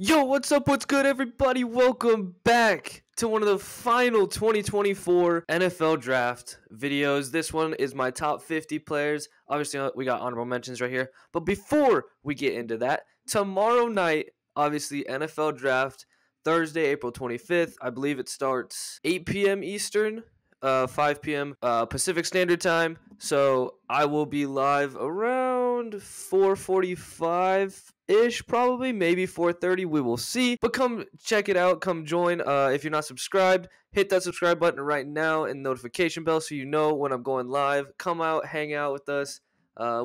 Yo, what's up? What's good, everybody? Welcome back to one of the final 2024 NFL Draft videos. This one is my top 50 players. Obviously, we got honorable mentions right here. But before we get into that, tomorrow night, obviously, NFL Draft, Thursday, April 25th. I believe it starts 8 p.m. Eastern, 5 p.m. Pacific Standard Time. So I will be live around 4:45 ish, probably, maybe 4:30. We will see. But come check it out. Come join. If you're not subscribed, hit that subscribe button right now and notification bell so you know when I'm going live. Come out, hang out with us.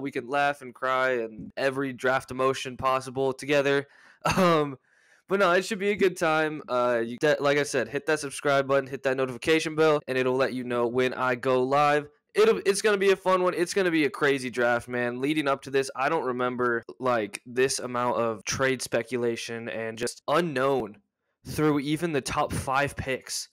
We can laugh and cry and every draft emotion possible together. But no, it should be a good time. Like I said, hit that subscribe button, hit that notification bell, and it'll let you know when I go live. It's going to be a fun one. It's going to be a crazy draft, man. Leading up to this, I don't remember like this amount of trade speculation and just unknown through even the top 5 picks.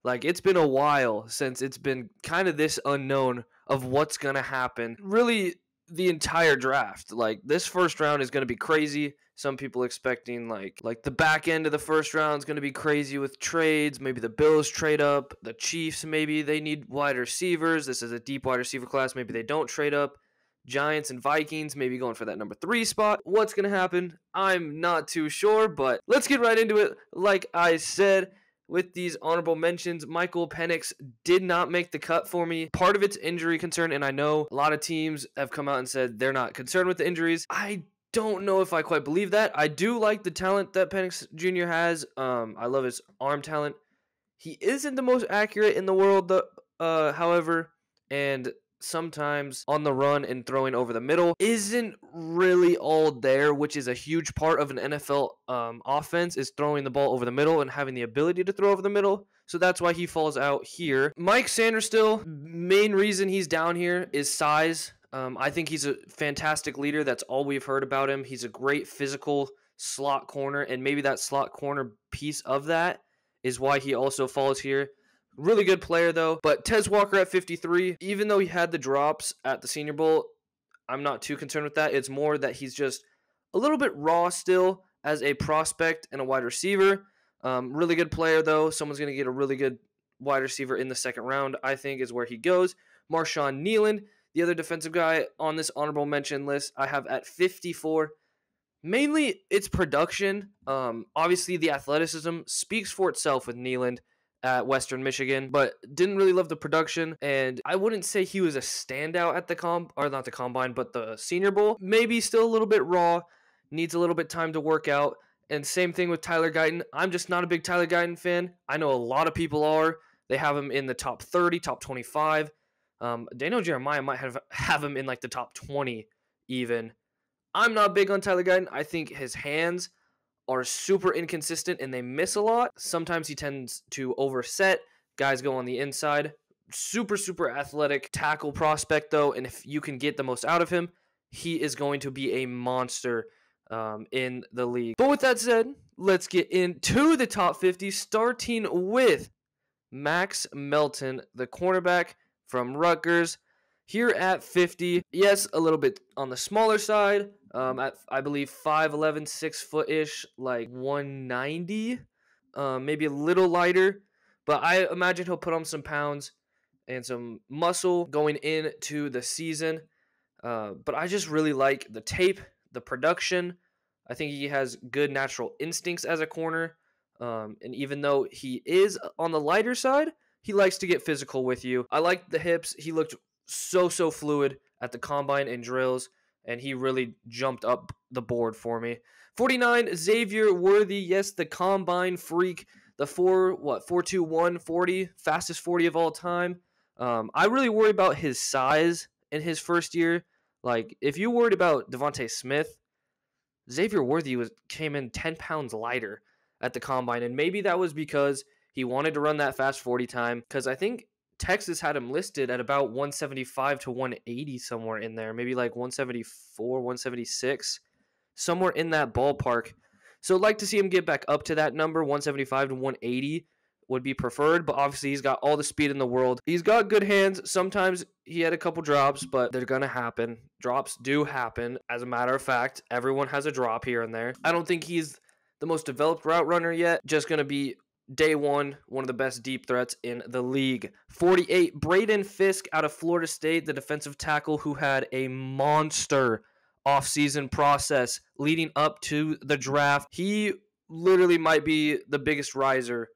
Like, it's been a while since it's been kind of this unknown of what's going to happen. Really, the entire draft. Like, this first round is going to be crazy. Some people expecting like the back end of the first round is going to be crazy with trades. Maybe the Bills trade up. The Chiefs, maybe they need wide receivers. This is a deep wide receiver class. Maybe they don't trade up. Giants and Vikings maybe going for that number 3 spot. What's going to happen? I'm not too sure, but let's get right into it. Like I said, with these honorable mentions, Michael Penix did not make the cut for me. Part of it's injury concern, and I know a lot of teams have come out and said they're not concerned with the injuries. I don't know if I quite believe that. I do like the talent that Penix Jr. has. I love his arm talent. He isn't the most accurate in the world, however, and sometimes on the run and throwing over the middle isn't really all there, which is a huge part of an NFL offense, is throwing the ball over the middle and having the ability to throw over the middle. So that's why he falls out here. Mike Sanders still, main reason he's down here is size. I think he's a fantastic leader. That's all we've heard about him. He's a great physical slot corner, and maybe that slot corner piece of that is why he also falls here. Really good player, though. But Tez Walker at 53, even though he had the drops at the Senior Bowl, I'm not too concerned with that. It's more that he's just a little bit raw still as a prospect and a wide receiver. Really good player, though. Someone's going to get a really good wide receiver in the second round, I think, is where he goes. Marshawn Kneeland, the other defensive guy on this honorable mention list, I have at 54. Mainly, it's production. Obviously, the athleticism speaks for itself with Kneeland at Western Michigan, but didn't really love the production, and I wouldn't say he was a standout at the not the combine, but the Senior Bowl. Maybe still a little bit raw, needs a little bit time to work out, and same thing with Tyler Guyton. I'm just not a big Tyler Guyton fan. I know a lot of people are. They have him in the top 30, top 25. Daniel Jeremiah might have him in like the top 20 even. I'm not big on Tyler Guyton. I think his hands are super inconsistent and they miss a lot. Sometimes he tends to overset. Guys go on the inside. Super, super athletic tackle prospect, though, and if you can get the most out of him, he is going to be a monster in the league. But with that said, let's get into the top 50, starting with Max Melton, the cornerback from Rutgers. Here at 50, yes, a little bit on the smaller side. At, I believe, 5'11", 6-foot-ish, like 190, maybe a little lighter. But I imagine he'll put on some pounds and some muscle going into the season. But I just really like the tape, the production. I think he has good natural instincts as a corner. And even though he is on the lighter side, he likes to get physical with you. I like the hips. He looked so fluid at the combine and drills, and he really jumped up the board for me. 49, Xavier Worthy. Yes, the combine freak. The 4.21 40, fastest 40 of all time. I really worry about his size in his first year. Like, if you worried about Devontae Smith, Xavier Worthy came in 10 pounds lighter at the combine, and maybe that was because he wanted to run that fast 40 time, because I think Texas had him listed at about 175 to 180, somewhere in there. Maybe like 174, 176, somewhere in that ballpark. So I'd like to see him get back up to that number. 175 to 180 would be preferred, but obviously he's got all the speed in the world. He's got good hands. Sometimes he had a couple drops, but they're going to happen. Drops do happen. As a matter of fact, everyone has a drop here and there. I don't think he's the most developed route runner yet. Just going to be day one of the best deep threats in the league. 48, Braden Fisk out of Florida State, the defensive tackle who had a monster offseason process leading up to the draft. He literally might be the biggest riser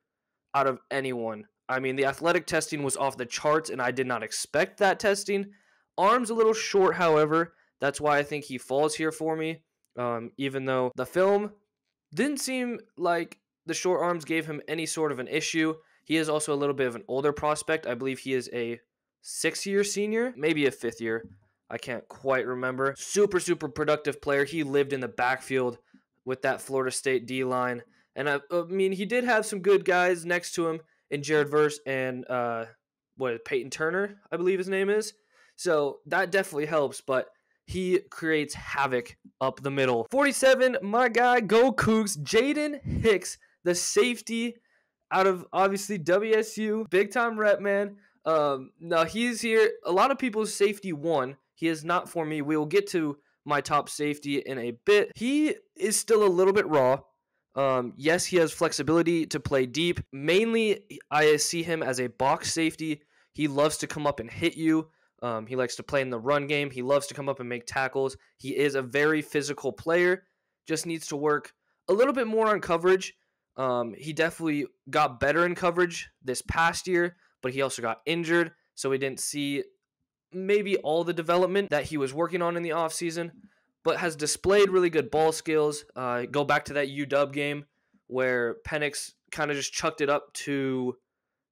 out of anyone. I mean, the athletic testing was off the charts, and I did not expect that testing. Arms a little short, however. That's why I think he falls here for me, even though the film didn't seem like the short arms gave him any sort of an issue. He is also a little bit of an older prospect. I believe he is a 6-year senior, maybe a 5th year. I can't quite remember. Super productive player. He lived in the backfield with that Florida State D-line. And I mean, he did have some good guys next to him in Jared Verse and Peyton Turner, I believe his name is. So that definitely helps, but he creates havoc up the middle. 47, my guy, go Cougs, Jayden Hicks, the safety out of, obviously, WSU. Big-time rep, man. Now, he's here. A lot of people's safety 1. He is not for me. We will get to my top safety in a bit. He is still a little bit raw. Yes, he has flexibility to play deep. Mainly, I see him as a box safety. He loves to come up and hit you. He likes to play in the run game. He loves to come up and make tackles. He is a very physical player. Just needs to work a little bit more on coverage. He definitely got better in coverage this past year, but he also got injured, so we didn't see maybe all the development that he was working on in the offseason, but has displayed really good ball skills. Go back to that UW game where Penix kind of just chucked it up to,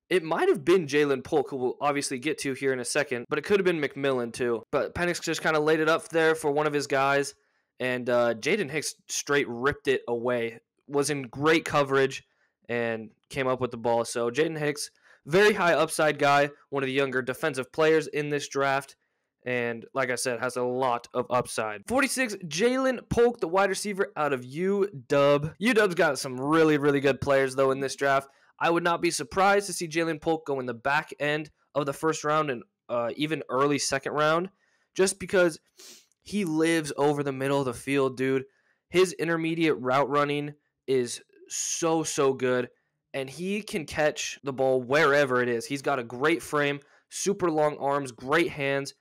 it might have been Jalen Polk, who we'll obviously get to here in a second, but it could have been McMillan too. But Penix just kind of laid it up there for one of his guys, and Jayden Hicks straight ripped it away. Was in great coverage and came up with the ball. So Jayden Hicks, very high upside guy, one of the younger defensive players in this draft, and like I said, has a lot of upside. 46, Jalen Polk, the wide receiver out of UW. UW's got some really good players, though, in this draft. I would not be surprised to see Jalen Polk go in the back end of the first round and even early second round, just because he lives over the middle of the field, dude. His intermediate route running is so good, and he can catch the ball wherever it is. He's got a great frame, super long arms, great hands.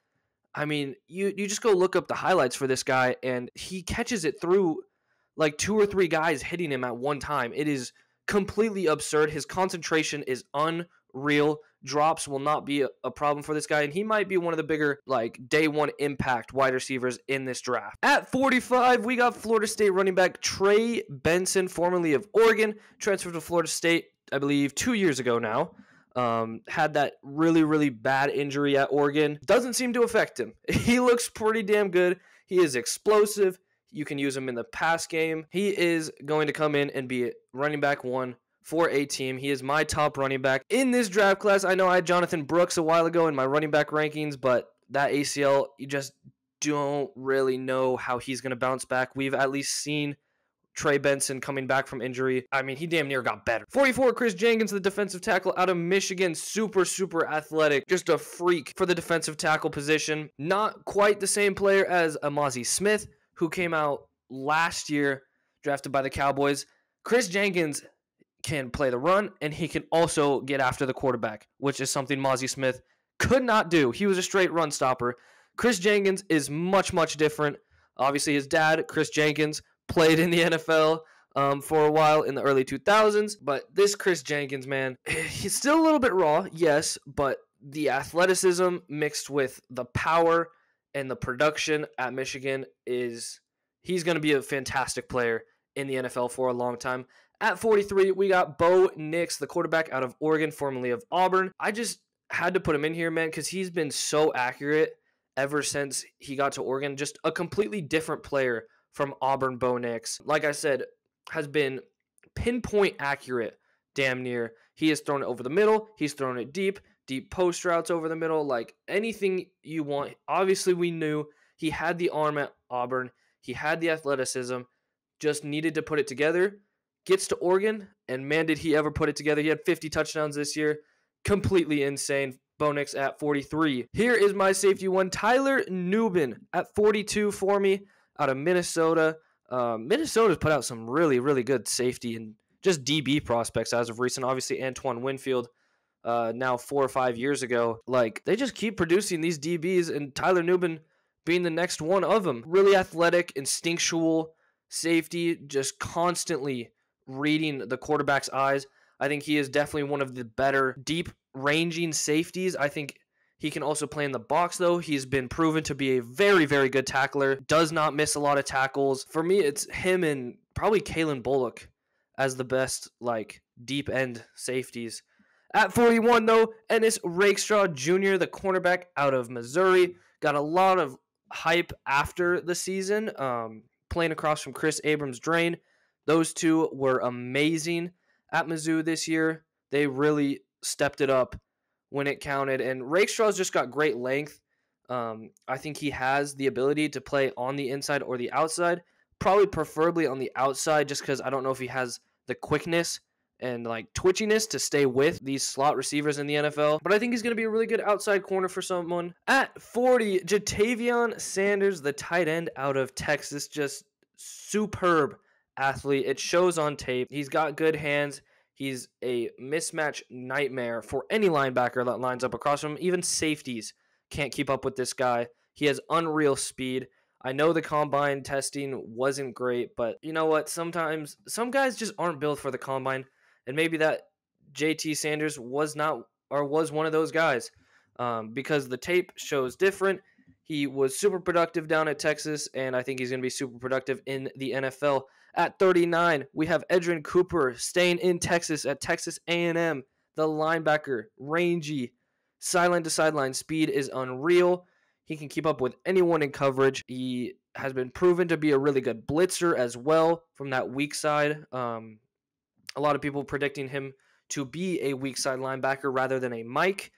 I mean, you just go look up the highlights for this guy, and he catches it through like 2 or 3 guys hitting him at one time. It is completely absurd. His concentration is unreal. Drops will not be a problem for this guy, and he might be one of the bigger, like, day one impact wide receivers in this draft. At 45, we got Florida State running back Trey Benson, formerly of Oregon, transferred to Florida State, I believe, 2 years ago now. Had that really bad injury at Oregon. Doesn't seem to affect him. He looks pretty damn good. He is explosive. You can use him in the pass game. He is going to come in and be running back 1 for a team. He is my top running back in this draft class. I know I had Jonathan Brooks a while ago in my running back rankings, but that ACL, you just don't really know how he's going to bounce back. We've at least seen Trey Benson coming back from injury. I mean, he damn near got better. 44, Chris Jenkins, the defensive tackle out of Michigan. Super athletic. Just a freak for the defensive tackle position. Not quite the same player as Amazi Smith, who came out last year, drafted by the Cowboys. Chris Jenkins can play the run, and he can also get after the quarterback, which is something Mazi Smith could not do. He was a straight run stopper. Chris Jenkins is much different. Obviously, his dad, Chris Jenkins, played in the NFL for a while in the early 2000s, but this Chris Jenkins, man, he's still a little bit raw, yes, but the athleticism mixed with the power and the production at Michigan he's going to be a fantastic player in the NFL for a long time. At 43, we got Bo Nix, the quarterback out of Oregon, formerly of Auburn. I just had to put him in here, man, because he's been so accurate ever since he got to Oregon. Just a completely different player from Auburn. Bo Nix, like I said, has been pinpoint accurate, damn near. He has thrown it over the middle. He's thrown it deep post routes over the middle, like anything you want. Obviously, we knew he had the arm at Auburn. He had the athleticism, just needed to put it together. Gets to Oregon, and man, did he ever put it together. He had 50 touchdowns this year. Completely insane. Bo Nix at 43. Here is my safety one, Tyler Nubin at 42 for me, out of Minnesota. Minnesota's put out some really, really good safety and just DB prospects as of recent. Obviously, Antoine Winfield, now 4 or 5 years ago. Like, they just keep producing these DBs, and Tyler Nubin being the next one of them. Really athletic, instinctual safety, just constantly reading the quarterback's eyes. I think he is definitely one of the better deep ranging safeties. I think he can also play in the box, though. He's been proven to be a very, very good tackler. Does not miss a lot of tackles. For me, it's him and probably Kalen Bullock as the best, like, deep end safeties. At 41, though, Ennis Rakestraw Jr., the cornerback out of Missouri, got a lot of hype after the season, playing across from Chris Abrams-Drain. Those two were amazing at Mizzou this year. They really stepped it up when it counted, and Rakestraw's just got great length. I think he has the ability to play on the inside or the outside, probably preferably on the outside, just because I don't know if he has the quickness and like twitchiness to stay with these slot receivers in the NFL. But I think he's going to be a really good outside corner for someone. At 40, Jatavion Sanders, the tight end out of Texas, just superb athlete. It shows on tape. He's got good hands. He's a mismatch nightmare for any linebacker that lines up across from him. Even safeties can't keep up with this guy. He has unreal speed. I know the combine testing wasn't great, but you know what? Sometimes some guys just aren't built for the combine, and maybe that JT Sanders was not or was one of those guys, because the tape shows different. He was super productive down at Texas, and I think he's going to be super productive in the NFL. At 39, we have Edrin Cooper staying in Texas at Texas A&M. The linebacker, rangy, sideline to sideline speed is unreal. He can keep up with anyone in coverage. He has been proven to be a really good blitzer as well from that weak side. A lot of people predicting him to be a weak side linebacker rather than a Mike.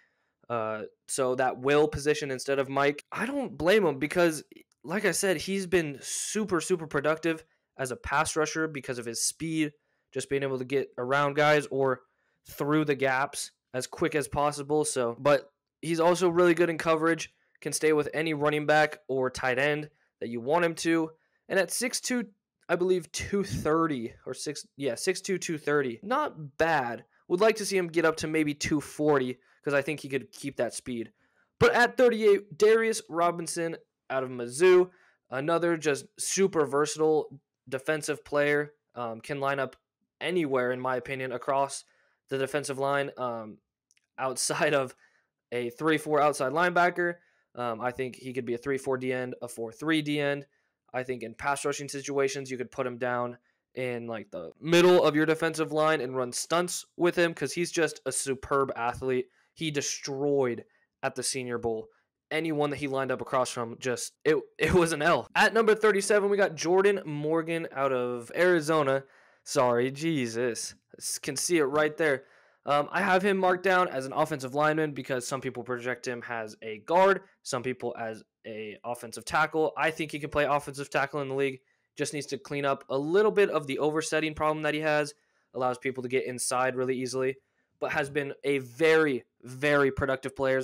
So that will position instead of Mike. I don't blame him because, like I said, he's been super, super productive as a pass rusher because of his speed, just being able to get around guys or through the gaps as quick as possible. But he's also really good in coverage, can stay with any running back or tight end that you want him to. And at 6'2", I believe 230 or 6'2", 230. Not bad. Would like to see him get up to maybe 240 because I think he could keep that speed. But at 38, Darius Robinson out of Mizzou, another just super versatile defensive player, can line up anywhere, in my opinion, across the defensive line, outside of a 3-4 outside linebacker. I think he could be a 3-4 D end, a 4-3 D end. I think in pass rushing situations, you could put him down in like the middle of your defensive line and run stunts with him because he's just a superb athlete. He destroyed at the Senior Bowl. Anyone that he lined up across from, just it was an L. At number 37, we got Jordan Morgan out of Arizona. Sorry, Jesus. Can see it right there. I have him marked down as an offensive lineman because some people project him as a guard, some people as a offensive tackle. I think he can play offensive tackle in the league. Just needs to clean up a little bit of the oversetting problem that he has. Allows people to get inside really easily, but has been a very, very productive player.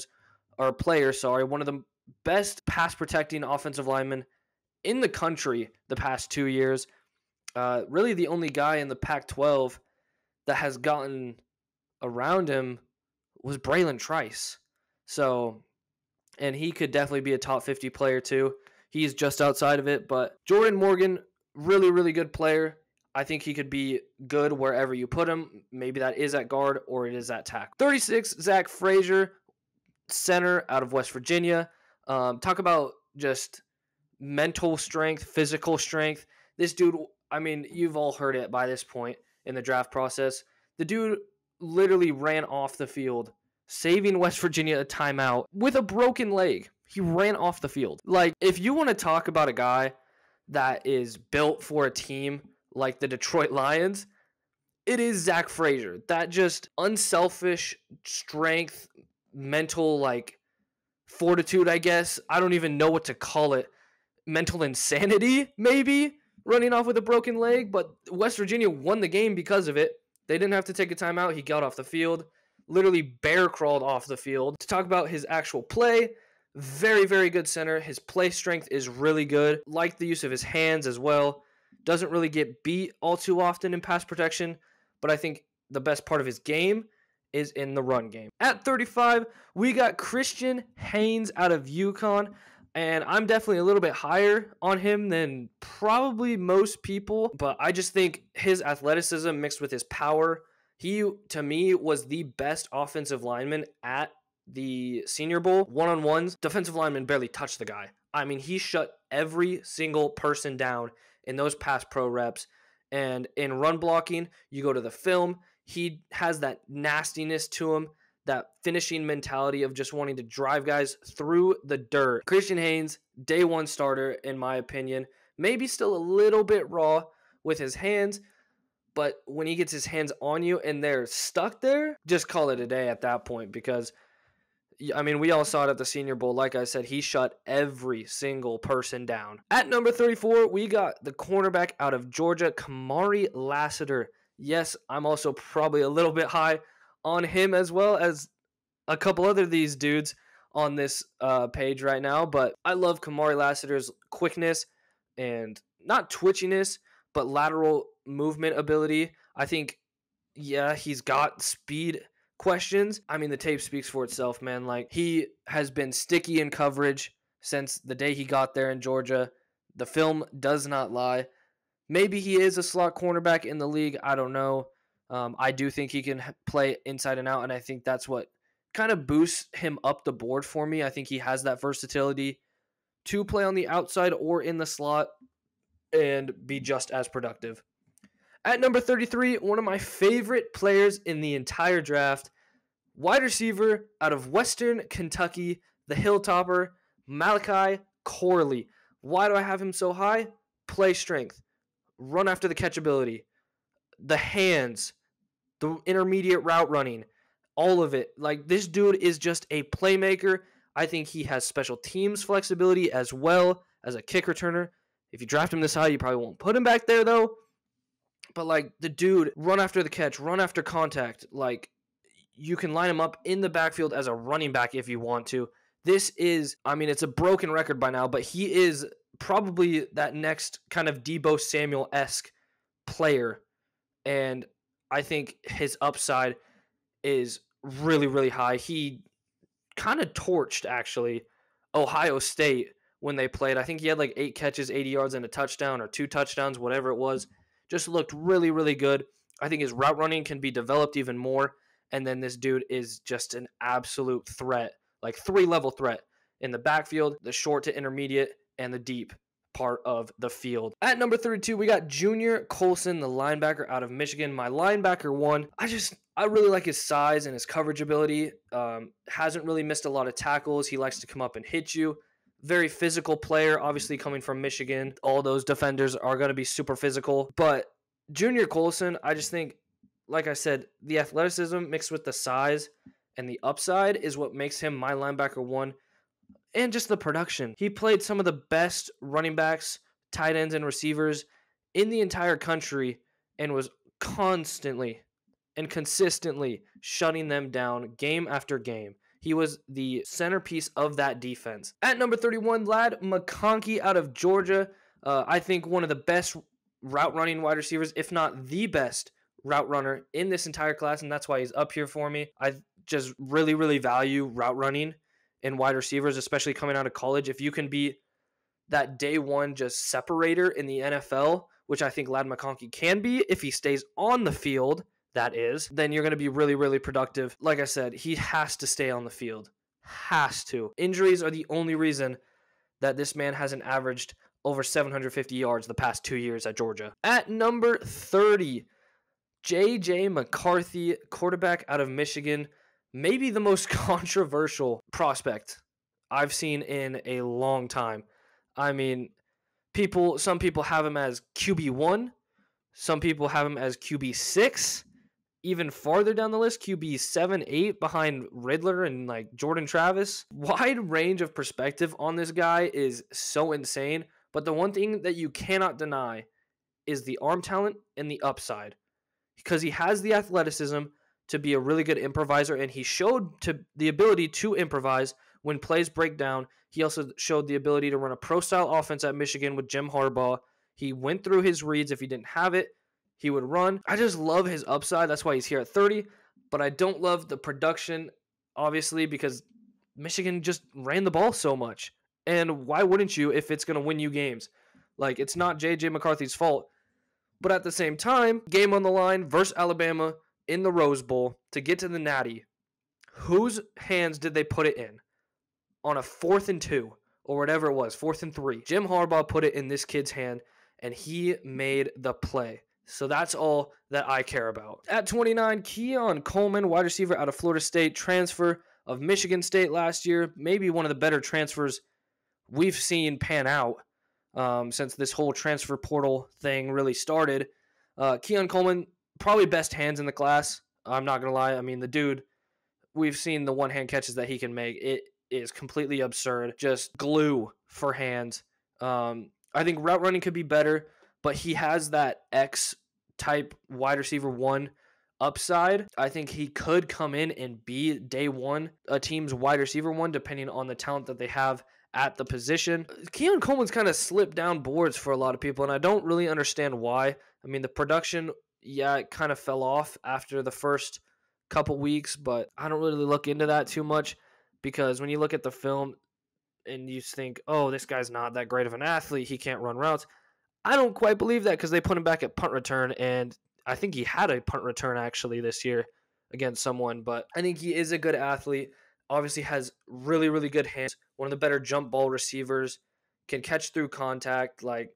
One of the best pass protecting offensive linemen in the country the past 2 years. Really the only guy in the Pac-12 that has gotten around him was Braylon Trice. And he could definitely be a top 50 player too. He's just outside of it, but Jordan Morgan, really, really good player. I think he could be good wherever you put him. Maybe that is at guard or it is at tackle. 36, Zach Frazier, center out of West Virginia. Talk about just mental strength, physical strength. This dude, I mean, you've all heard it by this point in the draft process. The dude literally ran off the field, saving West Virginia a timeout with a broken leg. He ran off the field. Like, if you want to talk about a guy that is built for a team like the Detroit Lions, it is Zach Frazier. That just unselfish strength, mental, like, fortitude, I guess. I don't even know what to call it. Mental insanity, maybe, running off with a broken leg. But West Virginia won the game because of it. They didn't have to take a timeout. He got off the field. Literally bear crawled off the field. To talk about his actual play, very, very good center. His play strength is really good. Like the use of his hands as well. Doesn't really get beat all too often in pass protection, but I think the best part of his game is in the run game. At 35, we got Christian Haynes out of UConn, and I'm definitely a little bit higher on him than probably most people, but I just think his athleticism mixed with his power, he, to me, was the best offensive lineman at the Senior Bowl. One-on-ones, defensive linemen barely touched the guy. I mean, he shut every single person down in those pass pro reps, and in run blocking, you go to the film, he has that nastiness to him, that finishing mentality of just wanting to drive guys through the dirt. Christian Haynes, day one starter, in my opinion. Maybe still a little bit raw with his hands, but when he gets his hands on you and they're stuck there, just call it a day at that point, because, I mean, we all saw it at the Senior Bowl. Like I said, he shut every single person down. At number 34, we got the cornerback out of Georgia, Kamari Lassiter. Yes, I'm also probably a little bit high on him as well as a couple other of these dudes on this page right now. But I love Kamari Lassiter's quickness and not twitchiness, but lateral movement ability. I think, yeah, he's got speed questions. I mean, the tape speaks for itself, man. Like, he has been sticky in coverage since the day he got there in Georgia. The film does not lie. Maybe he is a slot cornerback in the league. I don't know. I do think he can play inside and out, and I think that's what kind of boosts him up the board for me. I think he has that versatility to play on the outside or in the slot and be just as productive. At number 33, one of my favorite players in the entire draft, wide receiver out of Western Kentucky, the Hilltopper, Malachi Corley. Why do I have him so high? Play strength, run after the catch ability, the hands, the intermediate route running, all of it. Like, this dude is just a playmaker. I think he has special teams flexibility as well as a kick returner. If you draft him this high, you probably won't put him back there, though. But, like, the dude, run after the catch, run after contact. Like, you can line him up in the backfield as a running back if you want to. This is, I mean, it's a broken record by now, but he is probably that next kind of Deebo Samuel-esque player. And I think his upside is really, really high. He kind of torched, actually, Ohio State when they played. I think he had like 8 catches, 80 yards, and a touchdown, or 2 touchdowns, whatever it was. Just looked really, really good. I think his route running can be developed even more. And then this dude is just an absolute threat, like 3-level threat in the backfield, the short to intermediate, and the deep part of the field. At number 32, we got Junior Colson, the linebacker out of Michigan. My linebacker one, I really like his size and his coverage ability. Hasn't really missed a lot of tackles. He likes to come up and hit you. Very physical player, obviously coming from Michigan. All those defenders are going to be super physical. But Junior Colson, I just think, like I said, the athleticism mixed with the size and the upside is what makes him my linebacker one. And just the production. He played some of the best running backs, tight ends, and receivers in the entire country and was constantly and consistently shutting them down game after game. He was the centerpiece of that defense. At number 31, Ladd McConkey out of Georgia. I think one of the best route running wide receivers, if not the best route runner in this entire class, and that's why he's up here for me. I just really, really value route running in wide receivers, especially coming out of college. If you can be that day one just separator in the NFL, which I think Ladd McConkey can be if he stays on the field, that is, then you're going to be really, really productive. Like I said, he has to stay on the field. Has to. Injuries are the only reason that this man hasn't averaged over 750 yards the past 2 years at Georgia. At number 30, J.J. McCarthy, quarterback out of Michigan. Maybe the most controversial prospect I've seen in a long time. I mean, some people have him as QB1. Some people have him as QB6. Even farther down the list, QB7, 8 behind Riddler and like Jordan Travis. Wide range of perspective on this guy is so insane. But the one thing that you cannot deny is the arm talent and the upside. Because he has the athleticism to be a really good improviser, and he showed the ability to improvise when plays break down. He also showed the ability to run a pro-style offense at Michigan with Jim Harbaugh. He went through his reads. If he didn't have it, he would run. I just love his upside. That's why he's here at 30. But I don't love the production, obviously, because Michigan just ran the ball so much. And why wouldn't you if it's going to win you games? Like, it's not J.J. McCarthy's fault. But at the same time, game on the line versus Alabama in the Rose Bowl to get to the Natty. Whose hands did they put it in? On a 4th and 2 or whatever it was, 4th and 3. Jim Harbaugh put it in this kid's hand, and he made the play. So that's all that I care about. At 29, Keon Coleman, wide receiver out of Florida State, transfer of Michigan State last year. Maybe one of the better transfers we've seen pan out since this whole transfer portal thing really started. Keon Coleman, probably best hands in the class. I'm not going to lie. I mean, the dude, we've seen the one-hand catches that he can make. It is completely absurd. Just glue for hands. I think route running could be better, but he has that X-type wide receiver 1 upside. I think he could come in and be day one a team's wide receiver 1, depending on the talent that they have at the position. Keon Coleman's kind of slipped down boards for a lot of people, and I don't really understand why. I mean, the production, yeah, it kind of fell off after the first couple weeks, but I don't really look into that too much because when you look at the film and you think, oh, this guy's not that great of an athlete, he can't run routes. I don't quite believe that because they put him back at punt return, and I think he had a punt return actually this year against someone, but I think he is a good athlete. Obviously has really, really good hands, one of the better jump ball receivers, can catch through contact. Like,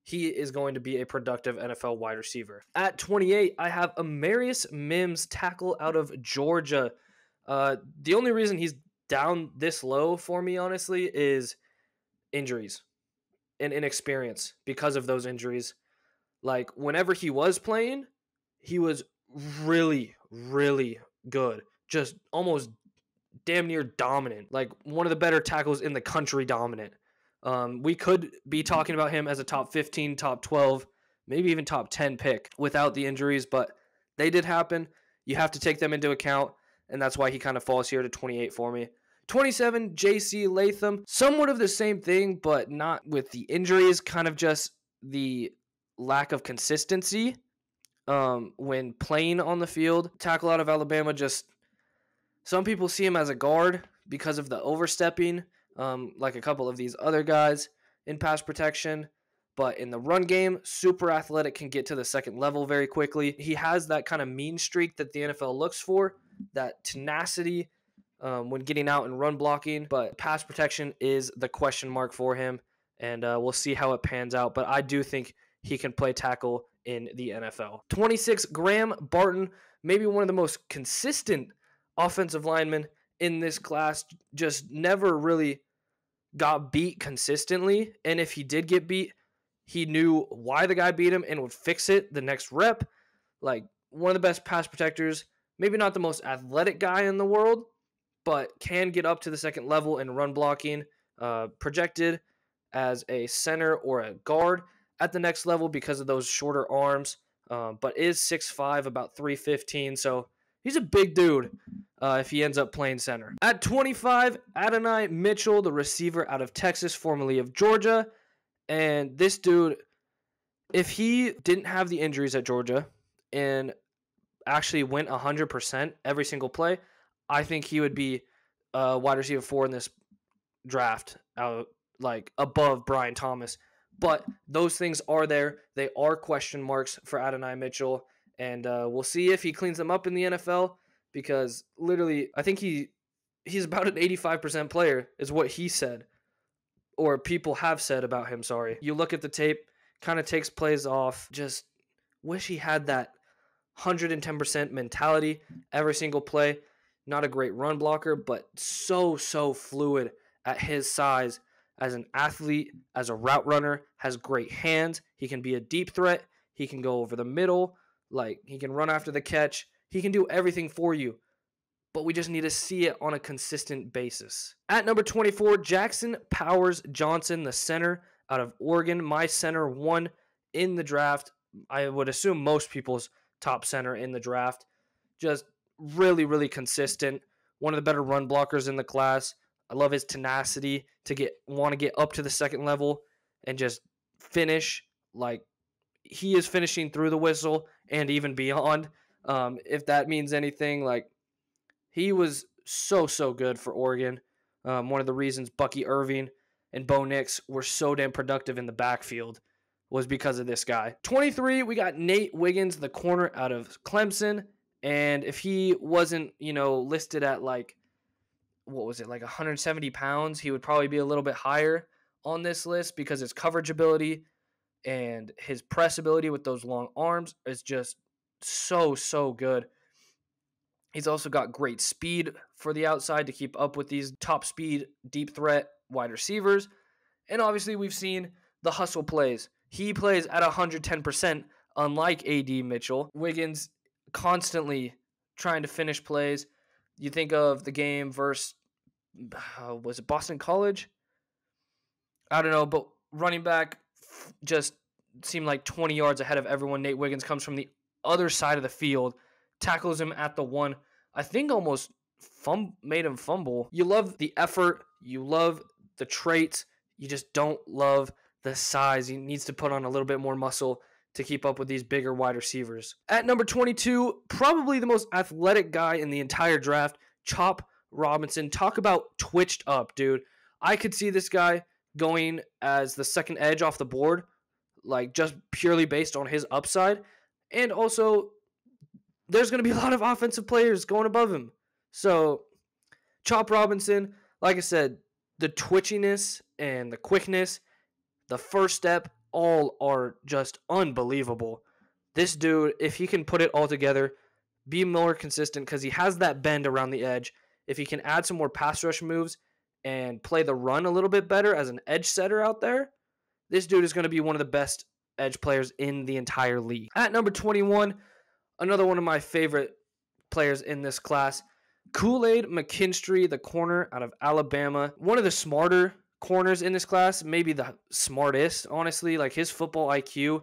he is going to be a productive NFL wide receiver. At 28, I have Amarius Mims, tackle out of Georgia. The only reason he's down this low for me, honestly, is injuries and inexperience because of those injuries. Like, whenever he was playing, he was really, really good. Just almost damn near dominant. Like, one of the better tackles in the country dominant. We could be talking about him as a top 15, top 12, maybe even top 10 pick without the injuries, but they did happen. You have to take them into account, and that's why he kind of falls here to 28 for me. 27, J.C. Latham. Somewhat of the same thing, but not with the injuries, kind of just the lack of consistency when playing on the field. Tackle out of Alabama, just some people see him as a guard because of the overstepping, like a couple of these other guys in pass protection. But in the run game, super athletic, can get to the second level very quickly. He has that kind of mean streak that the NFL looks for, that tenacity when getting out and run blocking. But pass protection is the question mark for him, and we'll see how it pans out. But I do think he can play tackle in the NFL. 26, Graham Barton, maybe one of the most consistent offensive linemen in this class, just never really got beat consistently. And if he did get beat, he knew why the guy beat him and would fix it the next rep. Like, one of the best pass protectors, maybe not the most athletic guy in the world, but can get up to the second level in run blocking, projected as a center or a guard at the next level because of those shorter arms, but is 6'5", about 315, so he's a big dude if he ends up playing center. At 25, Adonai Mitchell, the receiver out of Texas, formerly of Georgia. And this dude, if he didn't have the injuries at Georgia and actually went 100% every single play, I think he would be wide receiver 4 in this draft, like above Brian Thomas. But those things are there. They are question marks for Adonai Mitchell. And we'll see if he cleans them up in the NFL, because literally I think he's about an 85% player is what he said, or people have said about him, sorry. You look at the tape, kind of takes plays off. Just wish he had that 110% mentality every single play. Not a great run blocker, but so fluid at his size as an athlete, as a route runner, has great hands. He can be a deep threat. He can go over the middle. Like, he can run after the catch. He can do everything for you. But we just need to see it on a consistent basis. At number 24, Jackson Powers Johnson, the center out of Oregon. My center 1 in the draft. I would assume most people's top center in the draft. Just really, really consistent. One of the better run blockers in the class. I love his tenacity to want to get up to the second level and just finish like he is finishing through the whistle and even beyond. If that means anything, like he was so good for Oregon. One of the reasons Bucky Irving and Bo Nix were so damn productive in the backfield was because of this guy. 23, we got Nate Wiggins, the corner out of Clemson. And if he wasn't, listed at like, what was it, like 170 pounds, he would probably be a little bit higher on this list because his coverage ability and his press ability with those long arms is just so good. He's also got great speed for the outside to keep up with these top speed, deep threat wide receivers. And obviously we've seen the hustle plays. He plays at 110%, unlike A.D. Mitchell. Wiggins constantly trying to finish plays. You think of the game versus, was it Boston College? I don't know, but running back just seemed like 20 yards ahead of everyone. Nate Wiggins comes from the other side of the field, tackles him at the one. I think almost made him fumble. You love the effort. You love the traits. You just don't love the size. He needs to put on a little bit more muscle to keep up with these bigger wide receivers. At number 22, probably the most athletic guy in the entire draft, Chop Robinson. Talk about twitched up, dude. I could see this guy going as the second edge off the board, like just purely based on his upside. And also, there's going to be a lot of offensive players going above him. So, Chop Robinson, like I said, the twitchiness and the quickness, the first step, all are just unbelievable. This dude, if he can put it all together, be more consistent because he has that bend around the edge. If he can add some more pass rush moves and play the run a little bit better as an edge setter out there, this dude is going to be one of the best edge players in the entire league. At number 21, another one of my favorite players in this class, Kool-Aid McKinstry, the corner out of Alabama. One of the smarter corners in this class, maybe the smartest, honestly. Like, his football IQ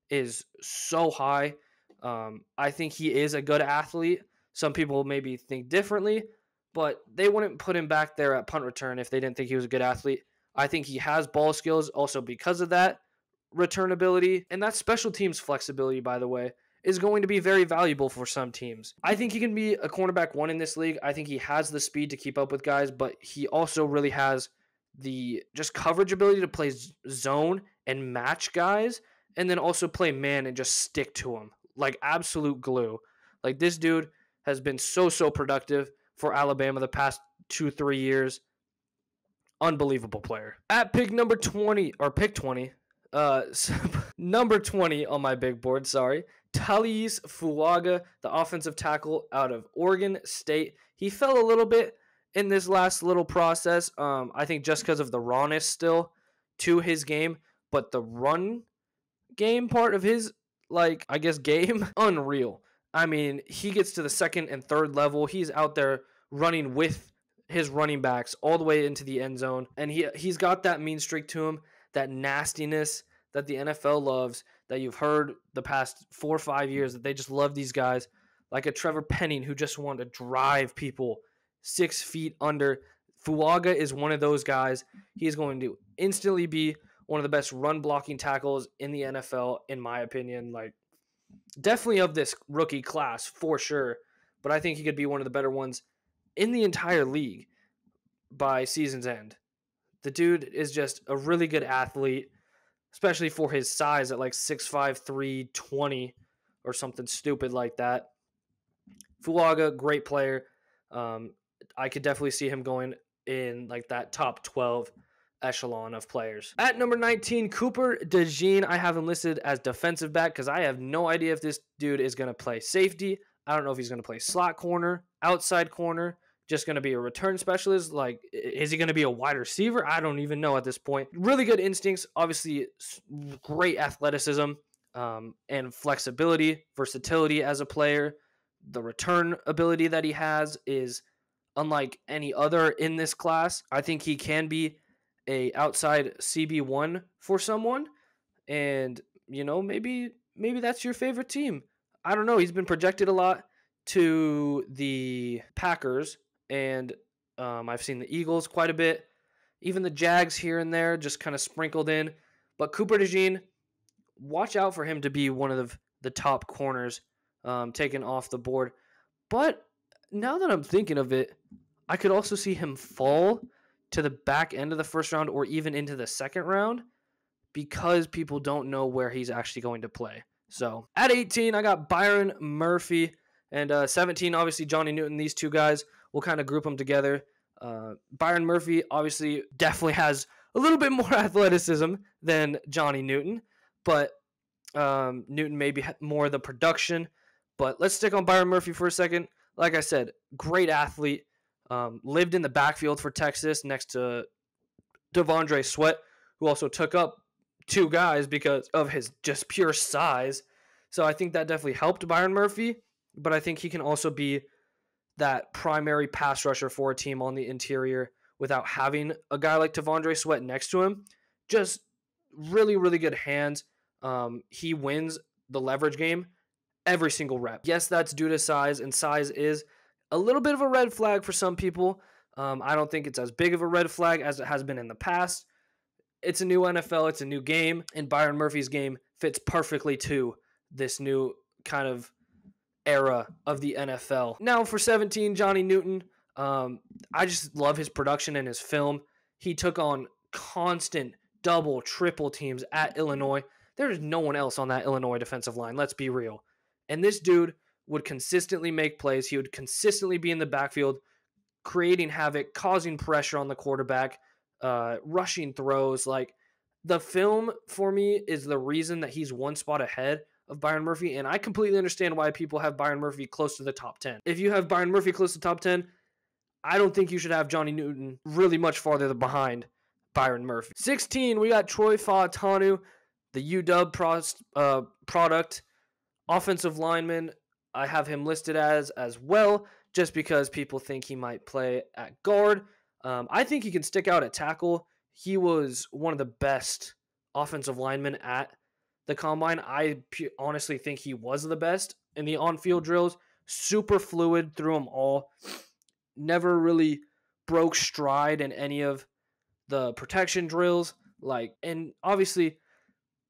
is so high. I think he is a good athlete. Some people maybe think differently, but they wouldn't put him back there at punt return if they didn't think he was a good athlete. I think he has ball skills also because of that return ability. And that special teams flexibility, by the way, is going to be very valuable for some teams. I think he can be a cornerback one in this league. I think he has the speed to keep up with guys, but he also really has the just coverage ability to play zone and match guys, and then also play man and just stick to them like absolute glue. Like, this dude has been so productive for Alabama the past 2-3 years. Unbelievable player. At pick number 20, number 20 on my big board, Talise Fuaga, the offensive tackle out of Oregon State. He fell a little bit in this last little process. I think just because of the rawness still to his game, but the run game part of his, game, unreal. I mean, he gets to the second and third level. He's out there running with his running backs all the way into the end zone, and he's got that mean streak to him, that nastiness that the NFL loves, that you've heard the past 4 or 5 years, that they just love these guys, like a Trevor Penning who just wanted to drive people 6 feet under. Fuaga is one of those guys. He's going to instantly be one of the best run blocking tackles in the NFL, in my opinion. Like, definitely of this rookie class for sure, but I think he could be one of the better ones in the entire league by season's end. The dude is just a really good athlete, especially for his size at like 6'5", 320 or something stupid like that. Fuaga, great player. I could definitely see him going in like that top 12 echelon of players. At number 19, Cooper DeJean. I have him listed as defensive back because I have no idea if this dude is going to play safety. I don't know if he's going to play slot corner, outside corner, just going to be a return specialist. Like, is he going to be a wide receiver? I don't even know at this point. Really good instincts, obviously great athleticism and flexibility, versatility as a player. The return ability that he has is unlike any other in this class. I think he can be a outside CB1 for someone, and maybe that's your favorite team. I don't know. He's been projected a lot to the Packers, and I've seen the Eagles quite a bit, even the Jags here and there, just kind of sprinkled in. But Cooper DeJean, watch out for him to be one of the top corners taken off the board. But now that I'm thinking of it, I could also see him fall to the back end of the first round or even into the second round because people don't know where he's actually going to play. So at 18, I got Byron Murphy, and 17, obviously Johnny Newton. These two guys, we'll kind of group them together. Byron Murphy obviously definitely has a little bit more athleticism than Johnny Newton, but Newton maybe more the production. But let's stick on Byron Murphy for a second. Like I said, great athlete. Lived in the backfield for Texas next to Devondre Sweat, who also took up two guys because of his just pure size. So I think that definitely helped Byron Murphy, but I think he can also be that primary pass rusher for a team on the interior without having a guy like Devondre Sweat next to him. Just really, really good hands. He wins the leverage game every single rep. Yes, that's due to size, and size is a little bit of a red flag for some people. I don't think it's as big of a red flag as it has been in the past. It's a new NFL, it's a new game, and Byron Murphy's game fits perfectly to this new kind of era of the NFL. Now for 17, Johnny Newton. I just love his production and his film. He took on constant double, triple teams at Illinois. There's no one else on that Illinois defensive line, let's be real. And this dude would consistently make plays. He would consistently be in the backfield, creating havoc, causing pressure on the quarterback, rushing throws. Like, the film for me is the reason that he's one spot ahead of Byron Murphy, and I completely understand why people have Byron Murphy close to the top 10. If you have Byron Murphy close to the top 10, I don't think you should have Johnny Newton really much farther behind Byron Murphy. 16, we got Olu Fashanu, the UW product, offensive lineman. I have him listed as well, just because people think he might play at guard. I think he can stick out at tackle. He was one of the best offensive linemen at the combine. I honestly think he was the best in the on-field drills. Super fluid through them all. Never really broke stride in any of the protection drills. And obviously,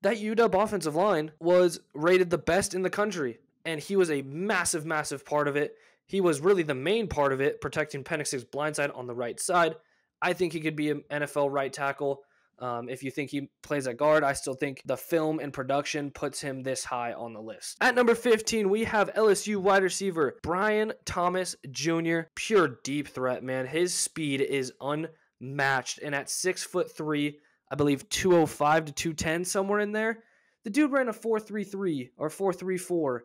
that UW offensive line was rated the best in the country, and he was a massive, massive part of it. He was really the main part of it, protecting Penix's blindside on the right side. I think he could be an NFL right tackle. If you think he plays at guard, I still think the film and production puts him this high on the list. At number 15, we have LSU wide receiver Brian Thomas Jr. Pure deep threat, man. His speed is unmatched, and at 6'3", I believe 205 to 210, somewhere in there, the dude ran a 4.33 or 4.34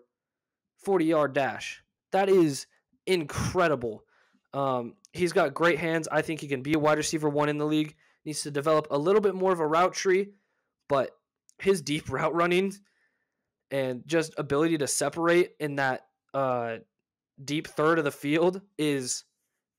40-yard dash. That is incredible. He's got great hands. I think he can be a wide receiver one in the league. Needs to develop a little bit more of a route tree, but his deep route running and just ability to separate in that deep third of the field is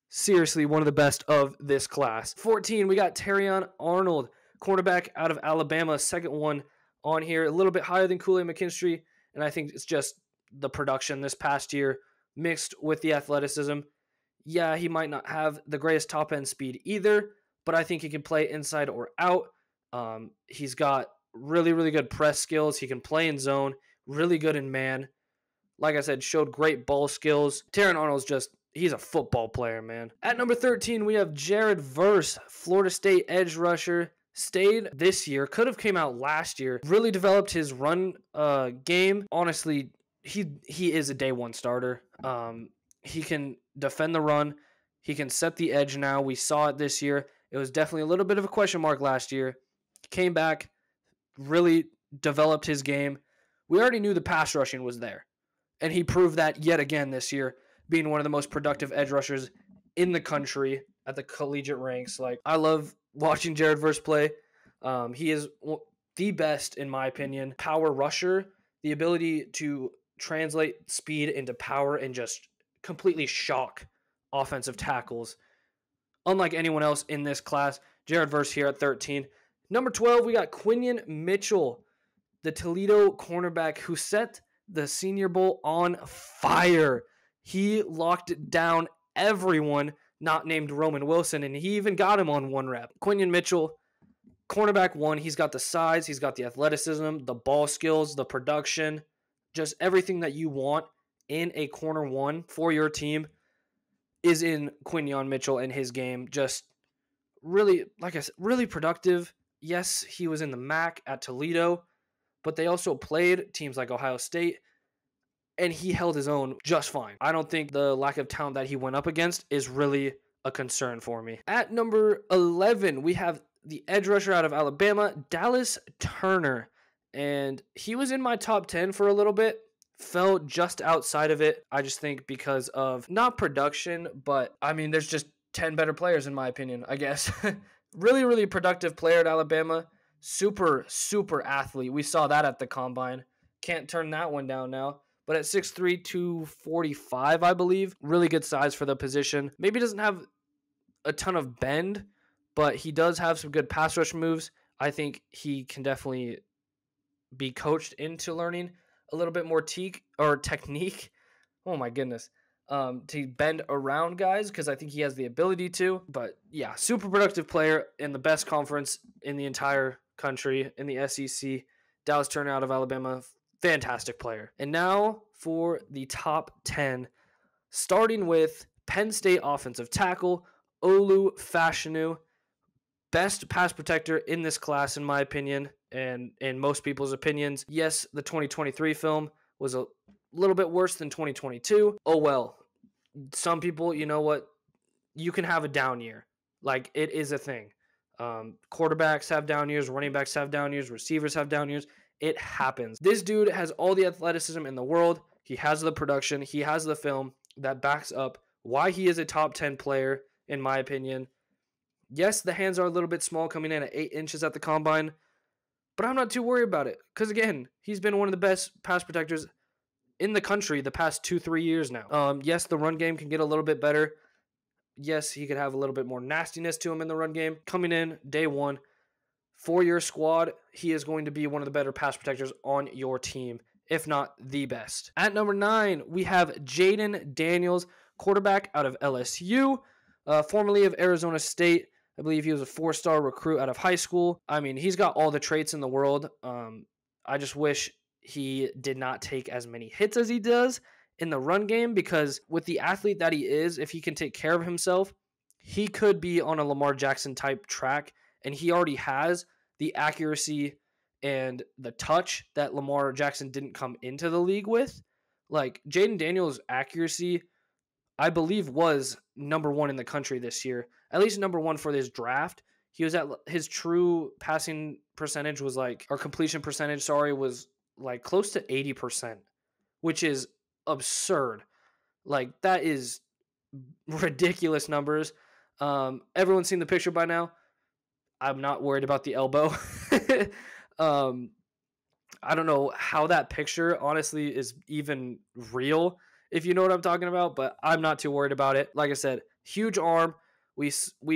seriously one of the best of this class. 14, we got Terrion Arnold, cornerback out of Alabama, second one on here, a little bit higher than Kool-Aid McKinstry, and I think it's just the production this past year mixed with the athleticism. Yeah, he might not have the greatest top-end speed either, but I think he can play inside or out. He's got really, really good press skills. He can play in zone, really good in man. Like I said, showed great ball skills. Terrion Arnold's he's a football player, man. At number 13, we have Jared Verse, Florida State edge rusher. Stayed this year, could have came out last year. Really developed his run game. Honestly, he is a day one starter. He can defend the run. He can set the edge now. We saw it this year. It was definitely a little bit of a question mark last year. Came back, really developed his game. We already knew the pass rushing was there, and he proved that yet again this year, being one of the most productive edge rushers in the country at the collegiate ranks. I love watching Jared Verse play. He is the best, in my opinion, power rusher. The ability to translate speed into power and just completely shock offensive tackles. Unlike anyone else in this class, Jared Verse here at 13. Number 12, we got Quinion Mitchell, the Toledo cornerback who set the Senior Bowl on fire. He locked down everyone not named Roman Wilson, and he even got him on one rep. Quinion Mitchell, Cornerback 1, he's got the size, he's got the athleticism, the ball skills, the production, just everything that you want in a corner 1 for your team is in Quinyon Mitchell and his game. Just really, like I said, really productive. Yes, he was in the MAC at Toledo, but they also played teams like Ohio State, and he held his own just fine. I don't think the lack of talent that he went up against is really a concern for me. At number 11, we have the edge rusher out of Alabama, Dallas Turner. And he was in my top 10 for a little bit. Fell just outside of it. I just think because of not production, but I mean, there's just 10 better players in my opinion, I guess. Really, really productive player at Alabama. Super, super athlete. We saw that at the combine. Can't turn that one down now. But at 6'3", 245, I believe. Really good size for the position. Maybe doesn't have a ton of bend, but he does have some good pass rush moves. I think he can definitely be coached into learning a little bit more technique. Oh my goodness. To bend around guys, because I think he has the ability to. But yeah, super productive player in the best conference in the entire country, in the SEC. Dallas Turner out of Alabama, fantastic player. And now for the top 10, starting with Penn State offensive tackle, Olu Fashanu. Best pass protector in this class, in my opinion, and in most people's opinions. Yes, the 2023 film was a little bit worse than 2022. Oh well. Some people, you know what? You can have a down year. Like, it is a thing. Quarterbacks have down years, running backs have down years, receivers have down years. It happens. This dude has all the athleticism in the world. He has the production. He has the film that backs up why he is a top 10 player, in my opinion. Yes, the hands are a little bit small, coming in at 8 inches at the combine, but I'm not too worried about it because, again, he's been one of the best pass protectors in the country the past 2-3 years now. Yes, the run game can get a little bit better. Yes, he could have a little bit more nastiness to him in the run game. Coming in day one, for your squad, he is going to be one of the better pass protectors on your team, if not the best. At number 9, we have Jayden Daniels, quarterback out of LSU, formerly of Arizona State. I believe he was a 4-star recruit out of high school. I mean, he's got all the traits in the world. I just wish he did not take as many hits as he does in the run game, because with the athlete that he is, if he can take care of himself, he could be on a Lamar Jackson type track, and he already has the accuracy and the touch that Lamar Jackson didn't come into the league with. Like, Jayden Daniels' accuracy, I believe, was number 1 in the country this year. At least number 1 for this draft. He was at his true passing percentage was like, or completion percentage, was like close to 80%, which is absurd. Like, that is ridiculous numbers. Everyone's seen the picture by now. I'm not worried about the elbow. I don't know how that picture honestly is even real, if you know what I'm talking about, but I'm not too worried about it. Like I said, huge arm. We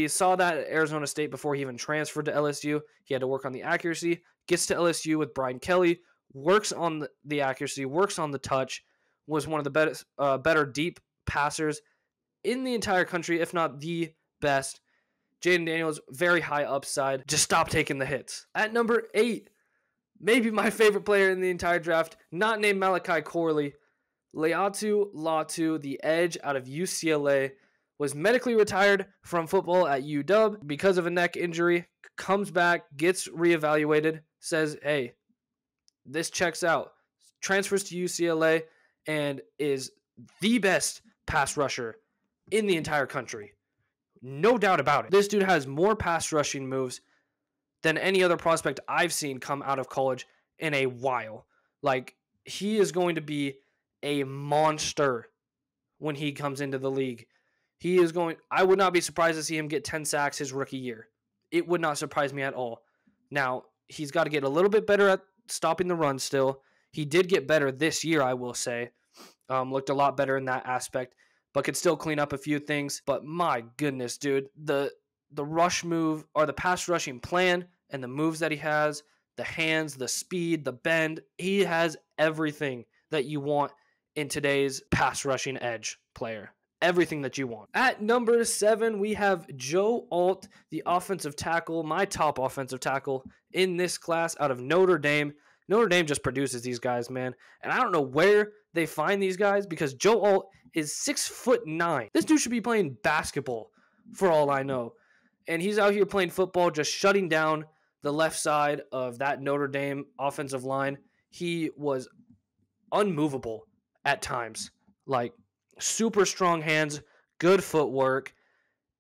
saw that at Arizona State before he even transferred to LSU. He had to work on the accuracy. Gets to LSU with Brian Kelly, works on the accuracy, works on the touch, was one of the better deep passers in the entire country, if not the best. Jayden Daniels, very high upside. Just stop taking the hits. At number 8, maybe my favorite player in the entire draft, not named Malachi Corley, Laiatu Latu, the edge out of UCLA, was medically retired from football at UW because of a neck injury, comes back, gets reevaluated, says, hey, this checks out, transfers to UCLA, and is the best pass rusher in the entire country. No doubt about it. This dude has more pass rushing moves than any other prospect I've seen come out of college in a while. Like, he is going to be a monster when he comes into the league. I would not be surprised to see him get 10 sacks his rookie year. It would not surprise me at all. Now, he's got to get a little bit better at stopping the run still. He did get better this year, I will say. Looked a lot better in that aspect, but could still clean up a few things. But my goodness, dude, the rush move, or the pass rushing plan and the moves that he has, the hands, the speed, the bend, he has everything that you want in today's pass rushing edge player. everything that you want. At number 7, we have Joe Alt, the offensive tackle, my top offensive tackle in this class out of Notre Dame. Notre Dame just produces these guys, man. And I don't know where they find these guys because Joe Alt is 6'9". This dude should be playing basketball for all I know. And he's out here playing football, just shutting down the left side of that Notre Dame offensive line. He was unmovable at times. Like, super strong hands, good footwork,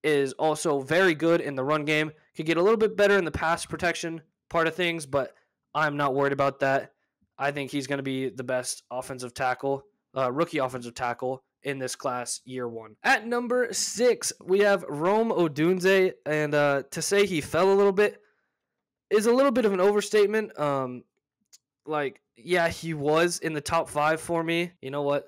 is also very good in the run game. Could get a little bit better in the pass protection part of things, but I'm not worried about that. I think he's going to be the best offensive tackle, rookie offensive tackle in this class year 1. At number 6, we have Rome Odunze, and to say he fell a little bit is a little bit of an overstatement. Yeah, he was in the top 5 for me. You know what?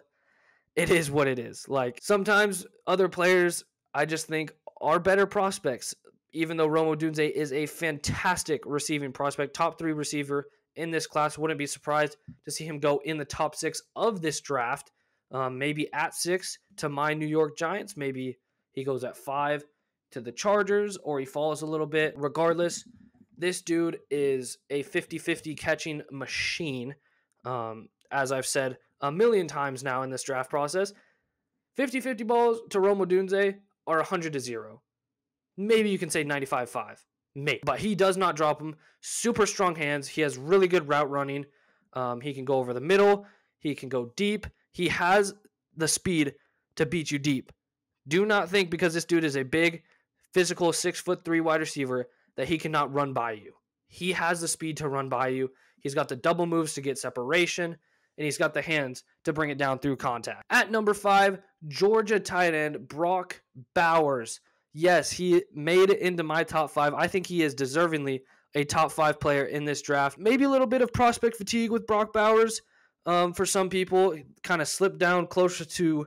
It is what it is. Like, sometimes other players, I just think, are better prospects, even though Rome Odunze is a fantastic receiving prospect, top 3 receiver in this class. Wouldn't be surprised to see him go in the top 6 of this draft, maybe at 6 to my New York Giants. Maybe he goes at 5 to the Chargers, or he falls a little bit. Regardless, this dude is a 50-50 catching machine, as I've said a million times now in this draft process. 50-50 balls to Rome Odunze are 100-0. Maybe you can say 95-5. Maybe. But he does not drop them. Super strong hands. He has really good route running. He can go over the middle. He can go deep. He has the speed to beat you deep. Do not think because this dude is a big, physical 6'3" wide receiver that he cannot run by you. He has the speed to run by you. He's got the double moves to get separation, and he's got the hands to bring it down through contact. At number 5, Georgia tight end Brock Bowers. Yes, he made it into my top 5. I think he is deservingly a top 5 player in this draft. Maybe a little bit of prospect fatigue with Brock Bowers for some people. Kind of slipped down closer to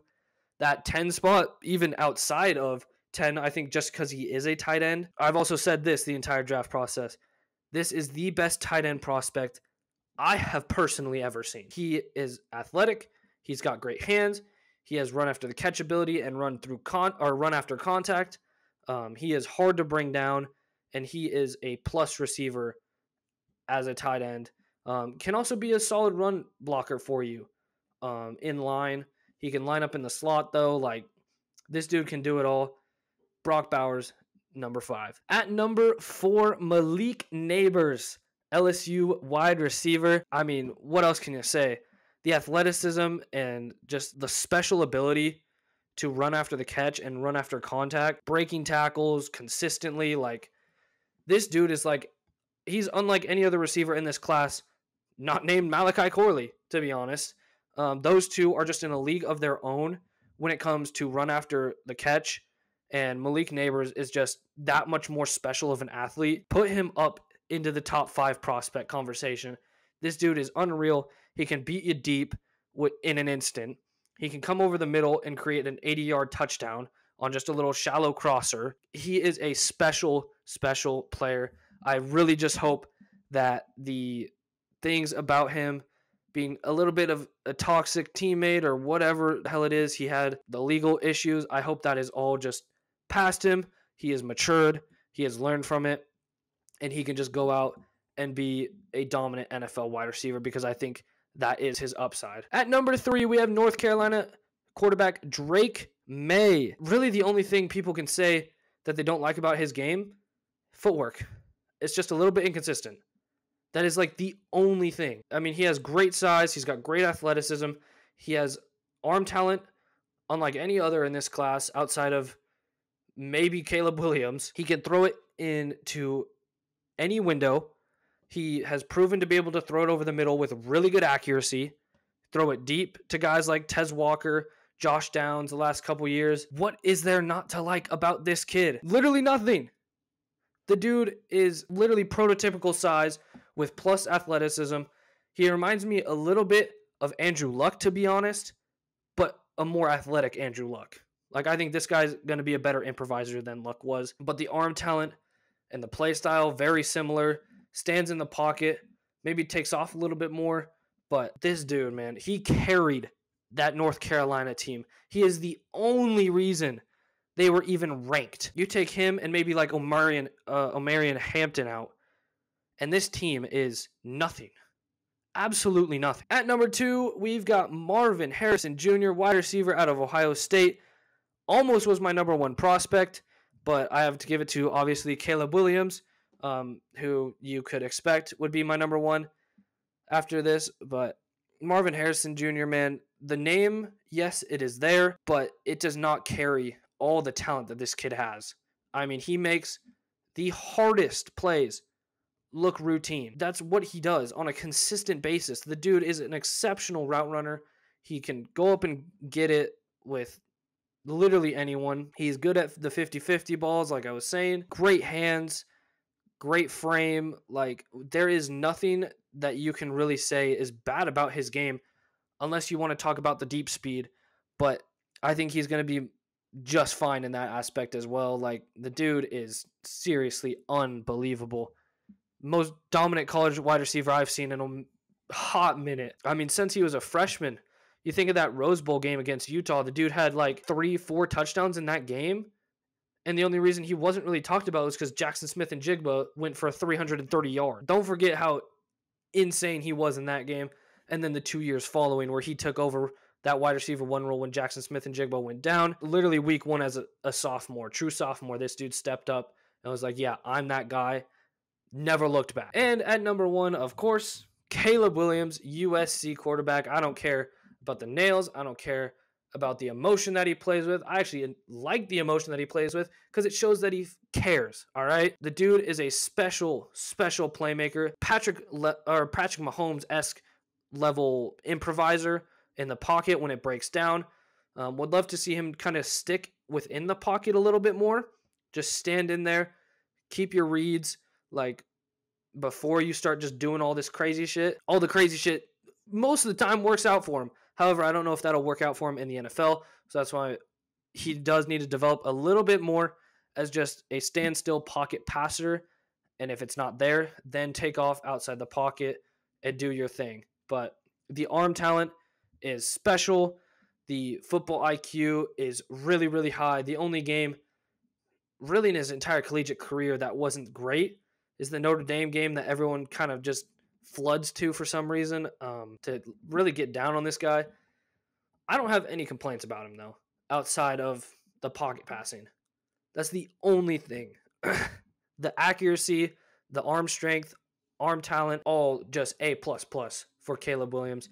that 10 spot, even outside of 10, I think, just because he is a tight end. I've also said this the entire draft process. This is the best tight end prospect I have personally ever seen. He is athletic. He's got great hands. He has run after the catch ability and run after contact. He is hard to bring down, and he is a plus receiver as a tight end. Can also be a solid run blocker for you in line. He can line up in the slot, though. Like, this dude can do it all. Brock Bowers, number 5. At number 4, Malik Nabers, LSU wide receiver. I mean, what else can you say? The athleticism and just the special ability to run after the catch and run after contact, breaking tackles consistently. Like, this dude is like, he's unlike any other receiver in this class, not named Malachi Corley, to be honest. Those two are just in a league of their own when it comes to run after the catch. And Malik Nabers is just that much more special of an athlete. Put him up into the top 5 prospect conversation. This dude is unreal. He can beat you deep in an instant. He can come over the middle and create an 80-yard touchdown on just a little shallow crosser. He is a special, special player. I really just hope that the things about him being a little bit of a toxic teammate or whatever the hell it is, he had the legal issues. I hope that is all just past him. He has matured. He has learned from it. And he can just go out and be a dominant NFL wide receiver because I think that is his upside. At number 3, we have North Carolina quarterback Drake Maye. Really the only thing people can say that they don't like about his game, footwork. It's just a little bit inconsistent. That is like the only thing. I mean, he has great size. He's got great athleticism. He has arm talent unlike any other in this class outside of maybe Caleb Williams. He can throw it into any window. He has proven to be able to throw it over the middle with really good accuracy, throw it deep to guys like Tez Walker, Josh Downs the last couple years. What is there not to like about this kid? Literally nothing. The dude is literally prototypical size with plus athleticism. He reminds me a little bit of Andrew Luck, to be honest, but a more athletic Andrew Luck. Like, I think this guy's going to be a better improviser than Luck was, but the arm talent and the play style, very similar. Stands in the pocket, maybe takes off a little bit more, but this dude, man, he carried that North Carolina team. He is the only reason they were even ranked. You take him and maybe like Omarion Hampton out, and this team is nothing. Absolutely nothing. At number 2, we've got Marvin Harrison Jr., wide receiver out of Ohio State. Almost was my number 1 prospect, but I have to give it to, obviously, Caleb Williams, who you could expect would be my number 1 after this. But Marvin Harrison Jr., man, the name, yes, it is there, but it does not carry all the talent that this kid has. I mean, he makes the hardest plays look routine. That's what he does on a consistent basis. The dude is an exceptional route runner. He can go up and get it with literally anyone. He's good at the 50-50 balls, like I was saying. Great hands, great frame. Like, there is nothing that you can really say is bad about his game unless you want to talk about the deep speed. But I think he's going to be just fine in that aspect as well. Like, the dude is seriously unbelievable. Most dominant college wide receiver I've seen in a hot minute. I mean, since he was a freshman, you think of that Rose Bowl game against Utah, the dude had like 3-4 touchdowns in that game. And the only reason he wasn't really talked about was because Jackson Smith and Jigba went for 330 yards. Don't forget how insane he was in that game. And then the 2 years following where he took over that wide receiver 1 role when Jackson Smith and Jigba went down. Literally week 1 as a sophomore, true sophomore, this dude stepped up and was like, yeah, I'm that guy. Never looked back. And at number 1, of course, Caleb Williams, USC quarterback. I don't care about the nails. I don't care about the emotion that he plays with. I actually like the emotion that he plays with because it shows that he cares, all right? The dude is a special playmaker. Patrick Mahomes-esque level improviser in the pocket when it breaks down. Would love to see him kind of stick within the pocket a little bit more. Just stand in there, keep your reads, like, before you start just doing all this crazy shit. All the crazy shit most of the time works out for him. However, I don't know if that'll work out for him in the NFL. So that's why he does need to develop a little bit more as just a standstill pocket passer. And if it's not there, then take off outside the pocket and do your thing. But the arm talent is special. The football IQ is really, really high. The only game really in his entire collegiate career that wasn't great is the Notre Dame game that everyone kind of just floods to for some reason, to really get down on this guy. I don't have any complaints about him, though, outside of the pocket passing. That's the only thing. The accuracy, the arm strength, arm talent, all just A++ for Caleb Williams.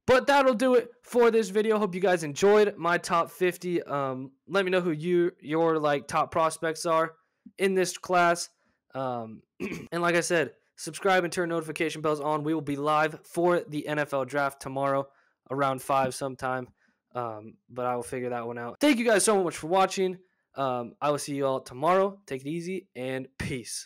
But that'll do it for this video. Hope you guys enjoyed my top 50. Let me know who your like top prospects are in this class. And like I said, subscribe and turn notification bells on. We will be live for the NFL draft tomorrow around 5 sometime. But I will figure that one out. Thank you guys so much for watching. I will see you all tomorrow. Take it easy and peace.